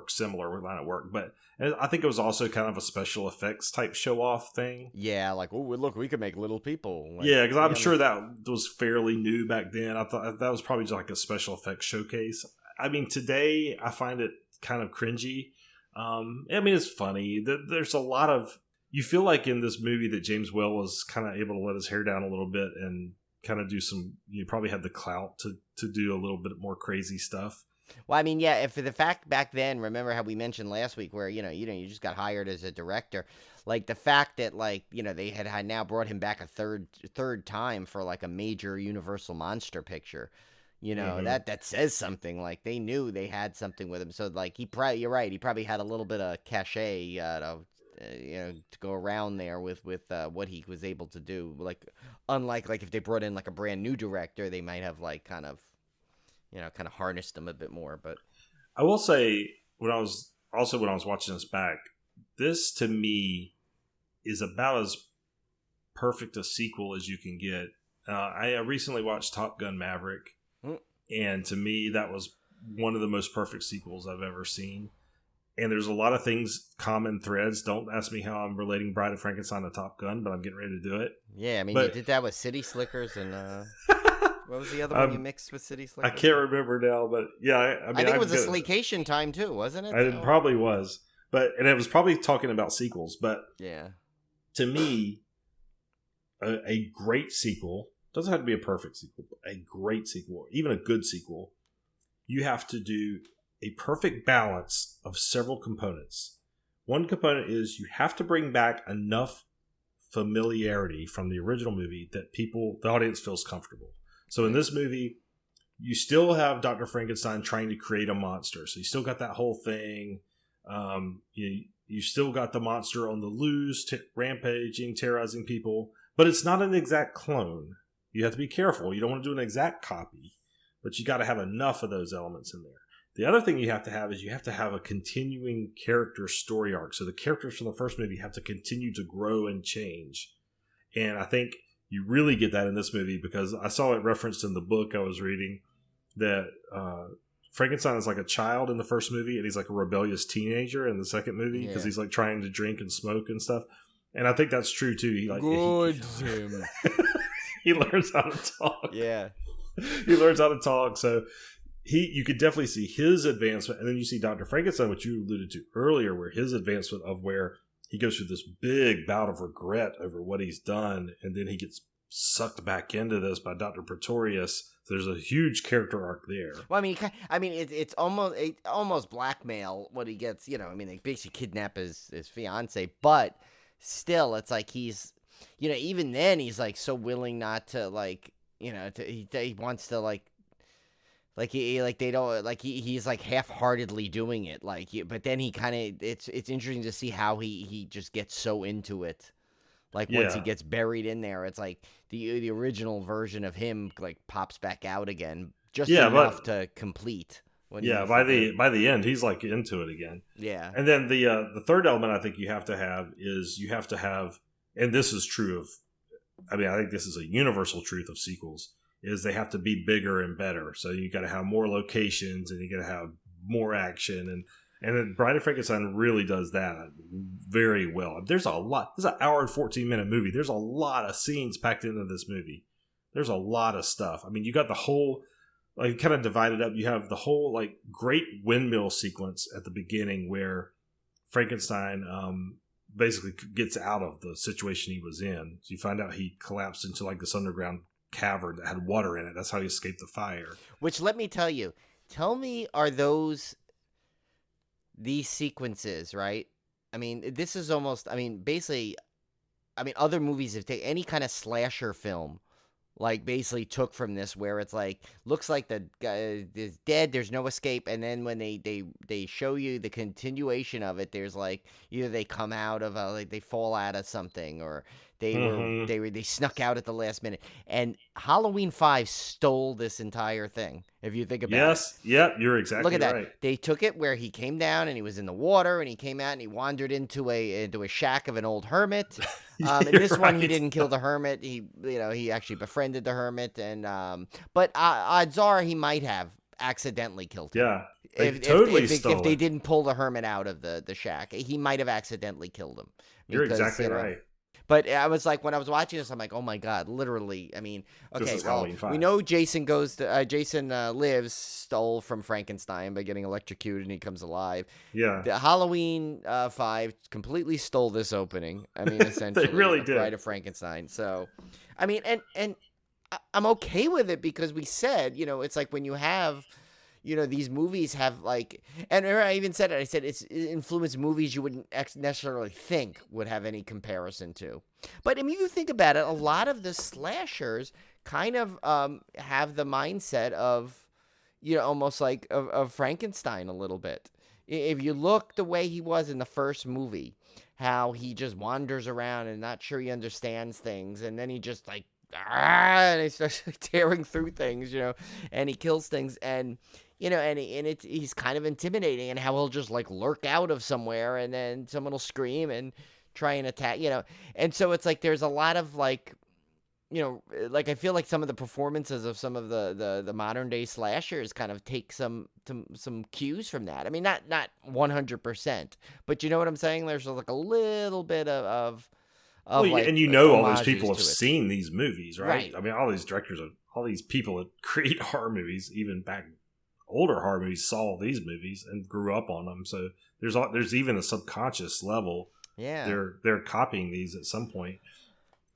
similar line of work, but I think it was also kind of a special effects type show-off thing. Yeah, like, oh, look, we could make little people. Like, yeah, because I'm sure that was fairly new back then. I thought that was probably just like a special effects showcase. I mean, today I find it kind of cringy. I mean, it's funny. There's a lot of... You feel like in this movie that James Whale was kind of able to let his hair down a little bit and kind of do some... You probably had the clout to do a little bit more crazy stuff. Well, I mean, yeah, if the fact back then, remember how we mentioned last week where, you just got hired as a director. Like, the fact that, like, they had now brought him back a third time for, like, a major Universal monster picture. That says something. Like, they knew they had something with him. So, like, you're right. He probably had a little bit of cachet, to go around there with what he was able to do. Like, unlike, like, if they brought in, like, a brand new director, they might have, like, kind of harnessed him a bit more. But I will say, when I was watching this back, this, to me, is about as perfect a sequel as you can get. I recently watched Top Gun Maverick. And to me, that was one of the most perfect sequels I've ever seen. And there's a lot of things, common threads. Don't ask me how I'm relating Bride of Frankenstein to Top Gun, but I'm getting ready to do it. Yeah, I mean, you did that with City Slickers and... what was the other one you mixed with City Slickers? I can't remember now, but yeah. I think it was a Slaycation time, too, wasn't it? It probably was. And it was probably talking about sequels. But yeah, to me, a great sequel... doesn't have to be a perfect sequel, but a great sequel, even a good sequel, you have to do a perfect balance of several components. One component is you have to bring back enough familiarity from the original movie that the audience feels comfortable. So in this movie, you still have Dr. Frankenstein trying to create a monster. So you still got that whole thing. You still got the monster on the loose, rampaging, terrorizing people, but it's not an exact clone. You have to be careful. You don't want to do an exact copy, but you got to have enough of those elements in there. The other thing you have to have is you have to have a continuing character story arc. So the characters from the first movie have to continue to grow and change. And I think you really get that in this movie because I saw it referenced in the book I was reading that Frankenstein is like a child in the first movie and he's like a rebellious teenager in the second movie because he's like trying to drink and smoke and stuff. And I think that's true too. He learns how to talk. Yeah. He learns how to talk. So you could definitely see his advancement, and then you see Dr. Frankenstein, which you alluded to earlier, where his advancement of where he goes through this big bout of regret over what he's done, and then he gets sucked back into this by Dr. Pretorius. So there's a huge character arc there. Well, it's almost blackmail what he gets. They basically kidnap his fiance, but still, it's like he's, even then he's like so willing not to he wants to he's like half-heartedly doing it, but then he kind of, it's interesting to see how he just gets so into it. Once he gets buried in there, it's like the original version of him pops back out again, just enough to complete. By the end, he's into it again. Yeah. And then the third element I think you have to have is and this is true of, I think this is a universal truth of sequels, is they have to be bigger and better. So you got to have more locations, and you got to have more action, and then Bride of Frankenstein really does that very well. There's a lot. This is an hour and 14-minute movie. There's a lot of scenes packed into this movie. There's a lot of stuff. You got the whole, kind of divided up. You have the whole great windmill sequence at the beginning where Frankenstein basically gets out of the situation he was in. So you find out he collapsed into this underground cavern that had water in it. That's how he escaped the fire. Which, let me tell you, are these sequences, right? This is almost, basically, other movies have taken any kind of slasher film, basically took from this, where it's looks like the guy is dead, there's no escape, and then when they show you the continuation of it, there's either they come out of they fall out of something, or they snuck out at the last minute. And Halloween 5 stole this entire thing, if you think about it. Yes, yep, you're exactly right. Look at that. They took it where he came down and he was in the water, and he came out and he wandered into a shack of an old hermit. In this one, he didn't kill the hermit. He actually befriended the hermit, and but odds are he might have accidentally killed him. Yeah, if they didn't pull the hermit out of the shack, he might have accidentally killed him. You're exactly right. But I was when I was watching this, I'm like, oh my God, literally. Okay, well, we know Jason lives, stole from Frankenstein by getting electrocuted, and he comes alive. Yeah. The Halloween 5 completely stole this opening. Essentially. They really did. Bride of Frankenstein. So, and I'm okay with it, because we said, it's when you have, these movies have and I even said it. I said it's influenced movies you wouldn't necessarily think would have any comparison to. But you think about it, a lot of the slashers kind of have the mindset of, almost of Frankenstein a little bit. If you look the way he was in the first movie, how he just wanders around and not sure he understands things, and then he just and he starts tearing through things, and he kills things, and he's kind of intimidating, and how he'll just lurk out of somewhere, and then someone will scream and try and attack, and so it's there's a lot of I feel like some of the performances of some of the modern day slashers kind of take some cues from that. Not 100%, but you know what I'm saying? There's a little bit of and all those people have seen these movies, right? All these directors, all these people that create horror movies, even back older horror movies, saw these movies and grew up on them. So there's even a subconscious level. Yeah, they're copying these at some point.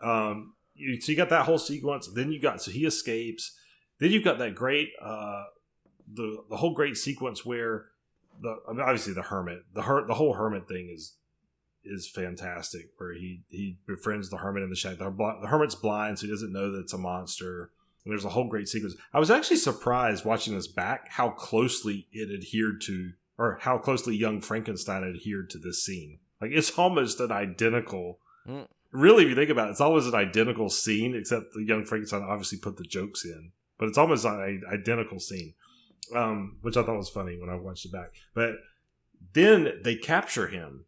So you got that whole sequence. Then so he escapes. Then you've got that great the whole great sequence where obviously the hermit, the whole hermit thing is fantastic, where he befriends the hermit in the shack. The hermit's blind, so he doesn't know that it's a monster. And there's a whole great sequence. I was actually surprised watching this back how closely it adhered to, or how closely young Frankenstein adhered to this scene. It's almost an identical. Really, if you think about it, it's almost an identical scene, except the young Frankenstein obviously put the jokes in. But it's almost an identical scene, which I thought was funny when I watched it back. But then they capture him.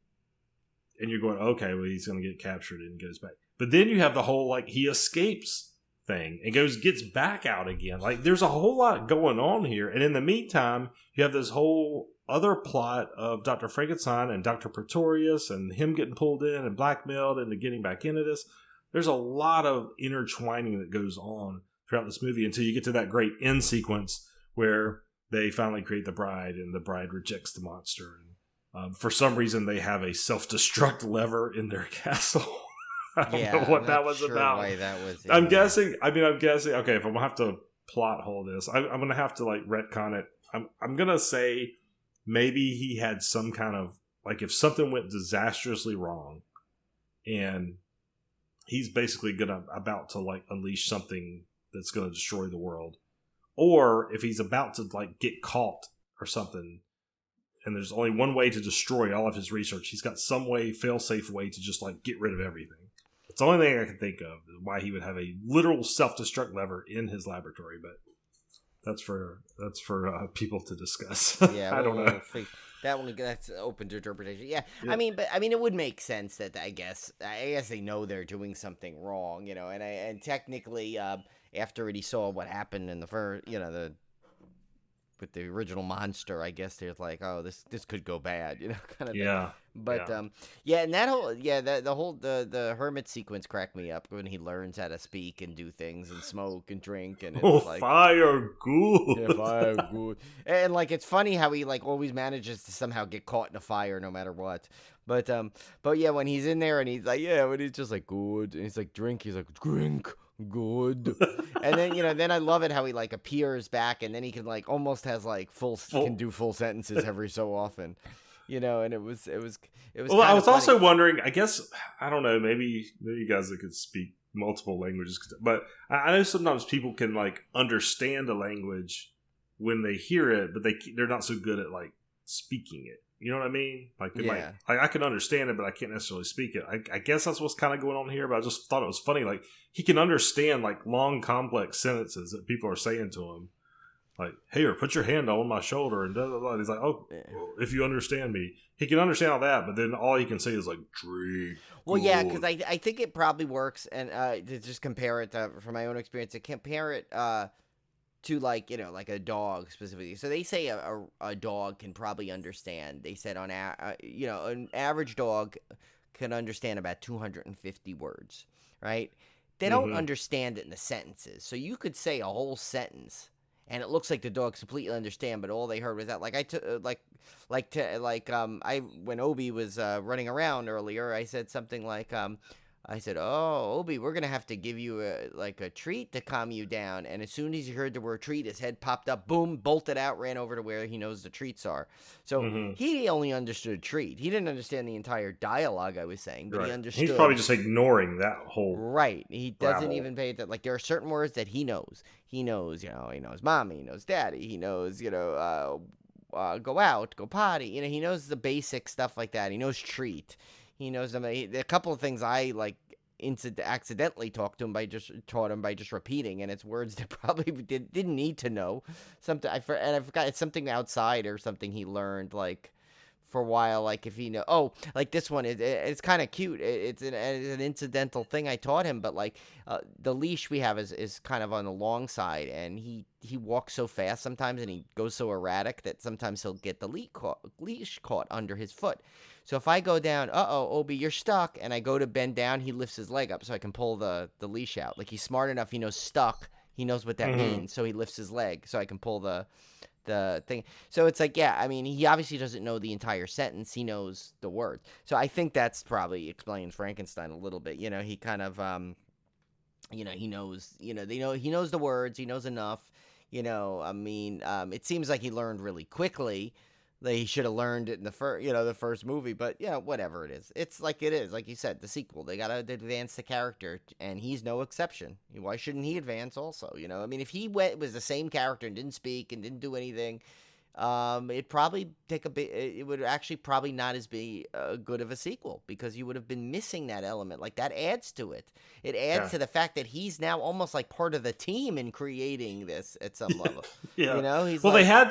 And you're going, okay, well, he's going to get captured, and goes back. But then you have the whole, he escapes thing and gets back out again. There's a whole lot going on here. And in the meantime, you have this whole other plot of Dr. Frankenstein and Dr. Pretorius and him getting pulled in and blackmailed into getting back into this. There's a lot of intertwining that goes on throughout this movie until you get to that great end sequence where they finally create the bride, and the bride rejects the monster. And for some reason, they have a self-destruct lever in their castle. I don't know what that was about. Why that was I'm guessing. I'm guessing. Okay, if I'm gonna have to plot hole this, I'm gonna have to like retcon it. I'm gonna say maybe he had some kind of like if something went disastrously wrong, and he's basically about to like unleash something that's gonna destroy the world, or if he's about to like get caught or something, and there's only one way to destroy all of his research. He's got some way, fail-safe way to just like get rid of everything. It's the only thing I can think of why he would have a literal self-destruct lever in his laboratory, but that's for people to discuss. Yeah, I don't know. That's open to interpretation. Yeah. I mean, it would make sense that I guess they know they're doing something wrong, you know, and technically, after he saw what happened in the first, you know, with the original monster, I guess there's like, oh, this could go bad, you know, kind of thing. But and that whole the hermit sequence cracked me up when he learns how to speak and do things and smoke and drink and it's like fire good. Yeah, fire good. And like it's funny how he like always manages to somehow get caught in a fire no matter what. But yeah, when he's in there and he's like, yeah, when he's just like good and he's like drink, he's like drink. Good. And then, you know, then I love it how he like appears back and then he can like almost has like can do full sentences every so often, you know, and it was well, I was also wondering, I guess, I don't know, maybe you guys that could speak multiple languages, but I know sometimes people can like understand a language when they hear it, but they're not so good at like speaking it. You know what I mean? Like, I can understand it, but I can't necessarily speak it. I guess that's what's kind of going on here, but I just thought it was funny. Like, he can understand, like, long, complex sentences that people are saying to him. Like, here, put your hand on my shoulder, and blah, blah, blah. And he's like, oh, if you understand me. He can understand all that, but then all he can say is, like, drink. Well, yeah, because I think it probably works, and to just compare it from my own experience, to compare it to like, you know, like a dog specifically. So they say a dog can probably understand. They said you know, an average dog can understand about 250 words, right? They don't understand it in the sentences. So you could say a whole sentence and it looks like the dogs completely understand, but all they heard was that. Like when Obi was running around earlier, I said something like I said, oh, Obi, we're going to have to give you a treat to calm you down. And as soon as he heard the word treat, his head popped up, boom, bolted out, ran over to where he knows the treats are. So he only understood treat. He didn't understand the entire dialogue I was saying, but he understood. He's probably just ignoring that whole Right. He doesn't even pay that. Like, there are certain words that he knows. He knows, you know, he knows mommy, he knows daddy, he knows, you know, go out, go potty. You know, he knows the basic stuff like that. He knows treat. He knows them. A couple of things I like accidentally taught him by just repeating, and it's words that probably didn't need to know. I forgot it's something outside or something he learned like for a while. Like if he know, like this one, it's kind of cute. It's an incidental thing I taught him, but like the leash we have is kind of on the long side, and he walks so fast sometimes, and he goes so erratic that sometimes he'll get the leash caught under his foot. So if I go down, Obi, you're stuck, and I go to bend down, he lifts his leg up so I can pull the leash out. Like, he's smart enough, he knows stuck, he knows what that means, so he lifts his leg so I can pull the thing. So it's like, yeah, I mean, he obviously doesn't know the entire sentence, he knows the words. So I think that's probably explains Frankenstein a little bit. You know, he kind of, you know, he knows, you know, he knows the words, he knows enough. You know, I mean, it seems like he learned really quickly. He should have learned it in the first movie, but yeah, whatever it is. It's like it is, like you said, the sequel. They gotta advance the character, and he's no exception. Why shouldn't he advance also? You know, I mean, if he was the same character and didn't speak and didn't do anything, it'd probably take a bit. It would actually probably not as be good of a sequel because you would have been missing that element. Like that adds to it. It adds to the fact that he's now almost like part of the team in creating this at some level. Yeah, you know, he's they had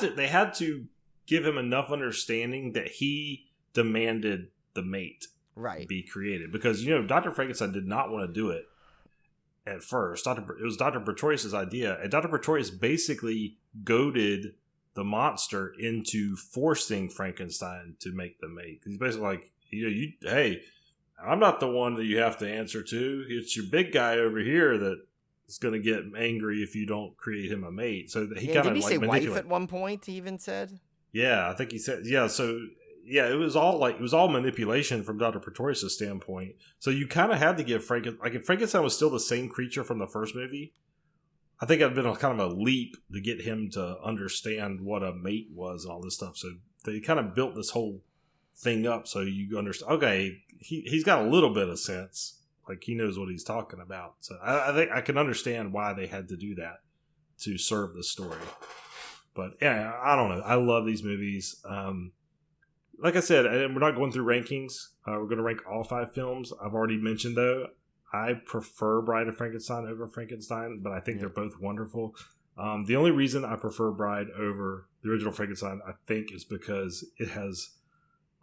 to give him enough understanding that he demanded the mate be created. Because, you know, Dr. Frankenstein did not want to do it at first. It was Dr. Pretorius' idea. And Dr. Pretorius basically goaded the monster into forcing Frankenstein to make the mate. He's basically like, hey, I'm not the one that you have to answer to. It's your big guy over here that is going to get angry if you don't create him a mate. So he kind didn't of he like say manipulate. wife at one point? He even said. Yeah, I think he said. Yeah, so yeah, it was all manipulation from Dr. Pretorius' standpoint. So you kind of had to give Frankenstein, if Frankenstein was still the same creature from the first movie, I think it'd been a kind of a leap to get him to understand what a mate was and all this stuff. So they kind of built this whole thing up so you understand. Okay, he's got a little bit of sense, like he knows what he's talking about. So I think I can understand why they had to do that to serve the story. But yeah, I don't know. I love these movies. Like I said, we're not going through rankings. We're going to rank all 5 films. I've already mentioned, though, I prefer Bride of Frankenstein over Frankenstein, but I think they're both wonderful. The only reason I prefer Bride over the original Frankenstein, I think, is because it has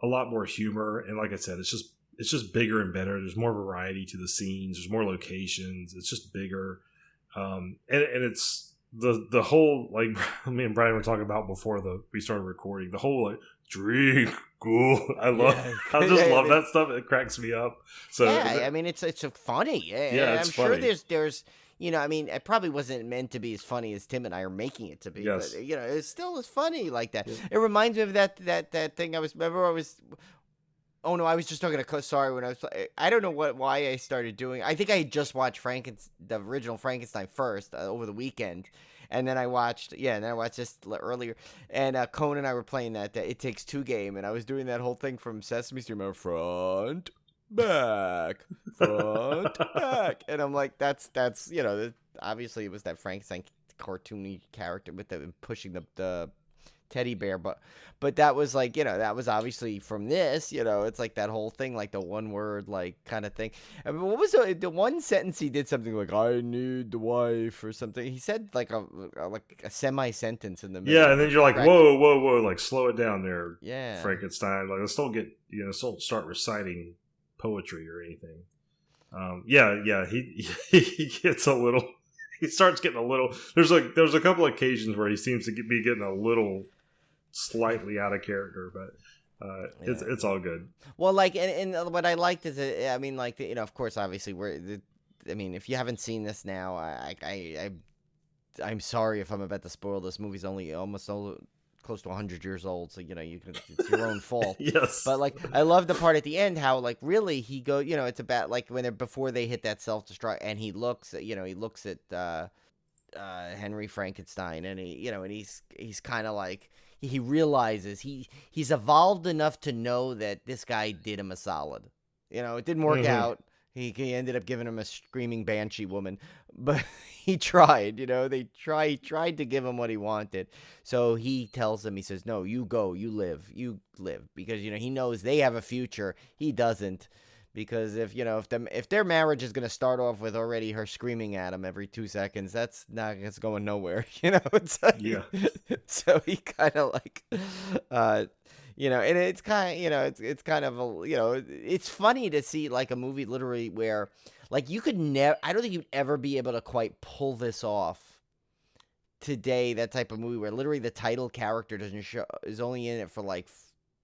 a lot more humor. And like I said, it's just bigger and better. There's more variety to the scenes. There's more locations. It's just bigger. And it's the whole, like me and Brian were talking about before we started recording, the whole like drink cool. I love that stuff. It cracks me up. So yeah, I mean it's funny. Yeah, it's I'm funny. sure there's I mean it probably wasn't meant to be as funny as Tim and I are making it to be. Yes. But it still is funny like that. Yeah. It reminds me of that thing I was Oh no, I was just talking to sorry when I don't know why I started doing. I think I had just watched the original Frankenstein first over the weekend, and then I watched this earlier. And Conan and I were playing that It Takes Two game, and I was doing that whole thing from Sesame Street, front, back, front, back, and I'm like, that's obviously it was that Frankenstein cartoony character with the pushing the teddy bear, but that was like that was obviously from this. It's like that whole thing, like the one word like kind of thing. I mean, what was the one sentence he did something like I need the wife or something? He said like a semi sentence in the middle. Yeah, and then you're like, whoa, like slow it down there, Frankenstein. Like let's don't start reciting poetry or anything. He gets a little. He starts getting a little. There's a couple occasions where he seems to be getting a little slightly out of character, but it's all good. Well, like, and what I liked is, I mean, like, of course, obviously, if you haven't seen this now, I'm sorry if I'm about to spoil this. Movie's only almost close to 100 years old, so it's your own fault. Yes. But like, I love the part at the end how like really he go, it's about like before they hit that self-destruct, and he looks at Henry Frankenstein, and he's kind of like he realizes he's evolved enough to know that this guy did him a solid. It didn't work out. He ended up giving him a screaming banshee woman, but he tried. He tried to give him what he wanted. So he tells him, he says, "No, you go, you live, because he knows they have a future. He doesn't, because if their marriage is going to start off with already her screaming at him every 2 seconds, it's going nowhere. It's like, yeah. So he kind of like, and it's kind of, it's kind of, it's funny to see like a movie literally where like you could never, I don't think you'd ever be able to quite pull this off today. That type of movie where literally the title character is only in it for like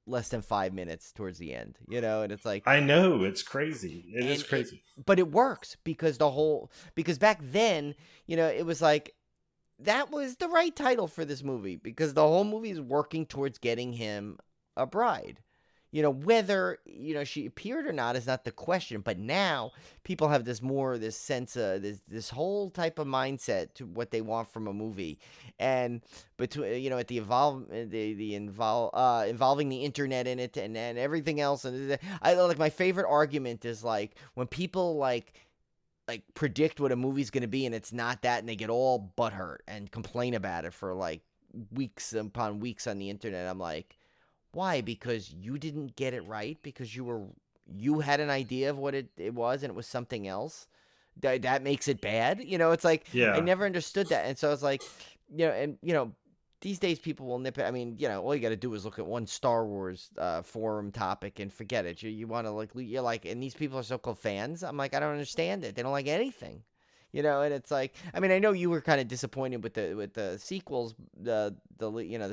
less than 5 minutes towards the end, and it's like, I know, it's crazy. It is crazy. But it works because back then, it was like, that was the right title for this movie because the whole movie is working towards getting him a bride. Whether she appeared or not is not the question, but now people have this sense of this whole type of mindset to what they want from a movie, and between at the involving the internet in it and everything else, and I like my favorite argument is like when people like predict what a movie's going to be and it's not that, and they get all butthurt and complain about it for like weeks upon weeks on the internet. I'm like, why? Because you didn't get it right? Because you had an idea of what it was and it was something else? That makes it bad? It's like, yeah. I never understood that. And so it's like, these days people will nip it. I mean, all you got to do is look at one Star Wars forum topic and forget it. You want to you're like, and these people are so-called fans. I'm like, I don't understand it. They don't like anything. And it's like, I mean, I know you were kind of disappointed with the sequels, the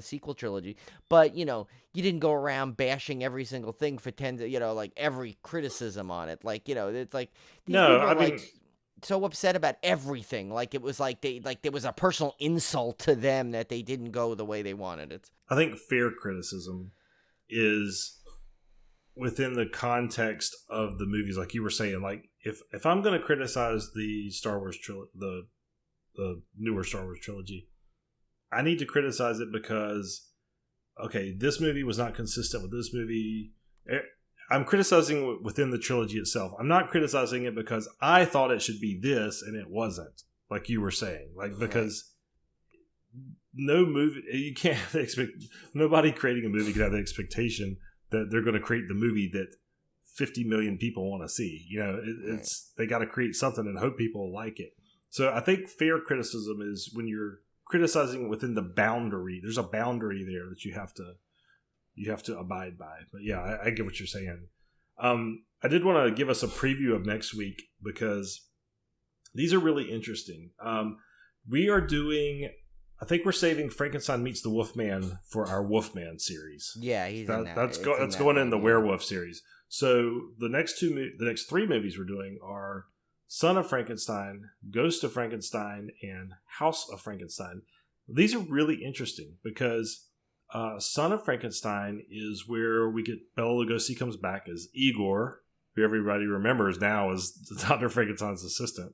sequel trilogy, but you didn't go around bashing every single thing for like every criticism on it, like it's like no, I mean, so upset about everything. Like it was like there was a personal insult to them that they didn't go the way they wanted it. I think fair criticism is within the context of the movies, like you were saying. Like if I'm going to criticize the Star Wars the newer Star Wars trilogy, I need to criticize it because, okay, this movie was not consistent with this movie. I'm criticizing within the trilogy itself. I'm not criticizing it because I thought it should be this and it wasn't, like you were saying. Like, because no movie, you can't expect, nobody creating a movie can have the expectation that they're going to create the movie that 50 million people want to see. You know, they got to create something and hope people like it. So I think fair criticism is when you're criticizing within the boundary. There's a boundary there that you have to abide by. But yeah, I get what you're saying. I did want to give us a preview of next week because these are really interesting. We are doing, I think we're saving Frankenstein Meets the Wolfman for our Wolfman series. Yeah, he's in that. That's going in the werewolf series. So the next three movies we're doing are Son of Frankenstein, Ghost of Frankenstein, and House of Frankenstein. These are really interesting because Son of Frankenstein is where we get Bela Lugosi comes back as Igor, who everybody remembers now as Dr. Frankenstein's assistant,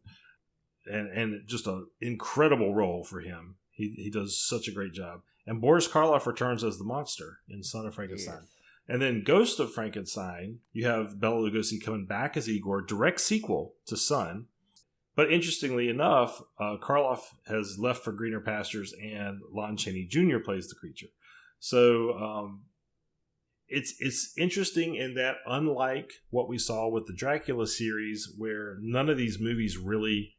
and just an incredible role for him. He does such a great job. And Boris Karloff returns as the monster in Son of Frankenstein. Yes. And then Ghost of Frankenstein, you have Bela Lugosi coming back as Igor, direct sequel to Son. But interestingly enough, Karloff has left for greener pastures, and Lon Chaney Jr. plays the creature. So it's interesting in that, unlike what we saw with the Dracula series, where none of these movies really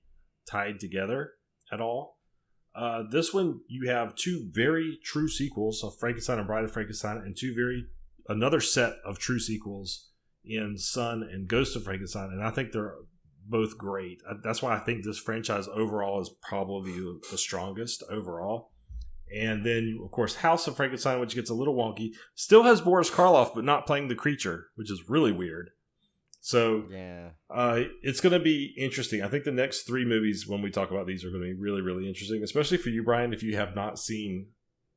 tied together at all, this one you have two very true sequels of Frankenstein and Bride of Frankenstein, and another set of true sequels in Son and Ghost of Frankenstein, and I think they're both great. That's why I think this franchise overall is probably the strongest overall. And then, of course, House of Frankenstein, which gets a little wonky, still has Boris Karloff, but not playing the creature, which is really weird. So yeah, it's going to be interesting. I think the next three movies, when we talk about these, are going to be really, really interesting, especially for you, Brian, if you have not seen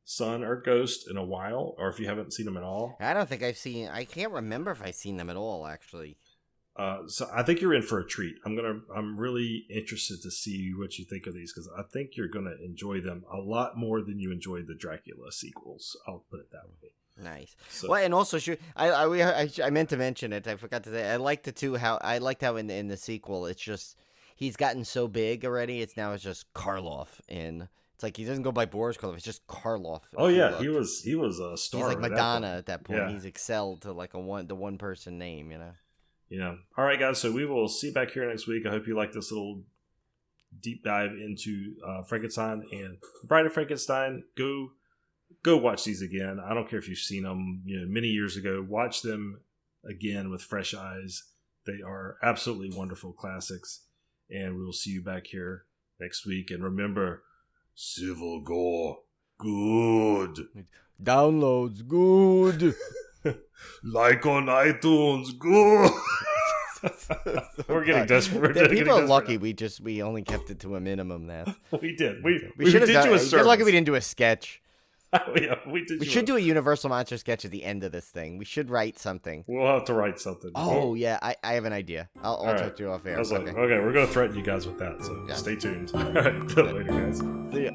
Son or Ghost in a while, or if you haven't seen them at all. I don't think I can't remember if I've seen them at all, actually. So I think you're in for a treat. I'm really interested to see what you think of these, because I think you're going to enjoy them a lot more than you enjoyed the Dracula sequels. I'll put it that way. Nice. So, well, and also, I meant to mention it. I forgot to say. I liked how in the sequel, it's just he's gotten so big already. It's just Karloff in. It's like he doesn't go by Boris Karloff. It's just Karloff. Oh yeah, he was a star. He's like Madonna at that point. Yeah. He's excelled to like the one person name. All right, guys. So we will see you back here next week. I hope you like this little deep dive into Frankenstein and Bride of Frankenstein. Go watch these again. I don't care if you've seen them many years ago. Watch them again with fresh eyes. They are absolutely wonderful classics. And we will see you back here next week. And remember, Civil Gore, good. Downloads, good. Like on iTunes, good. We're getting desperate. People are lucky we only kept it to a minimum. We did. We should have did you a service. You're lucky we didn't do a sketch. Yeah, we should do a Universal Monster sketch at the end of this thing. We should write something. We'll have to write something. Oh, yeah. I have an idea. I'll talk to you off air. Okay, we're going to threaten you guys with that, so stay tuned. All right, later, guys. See ya.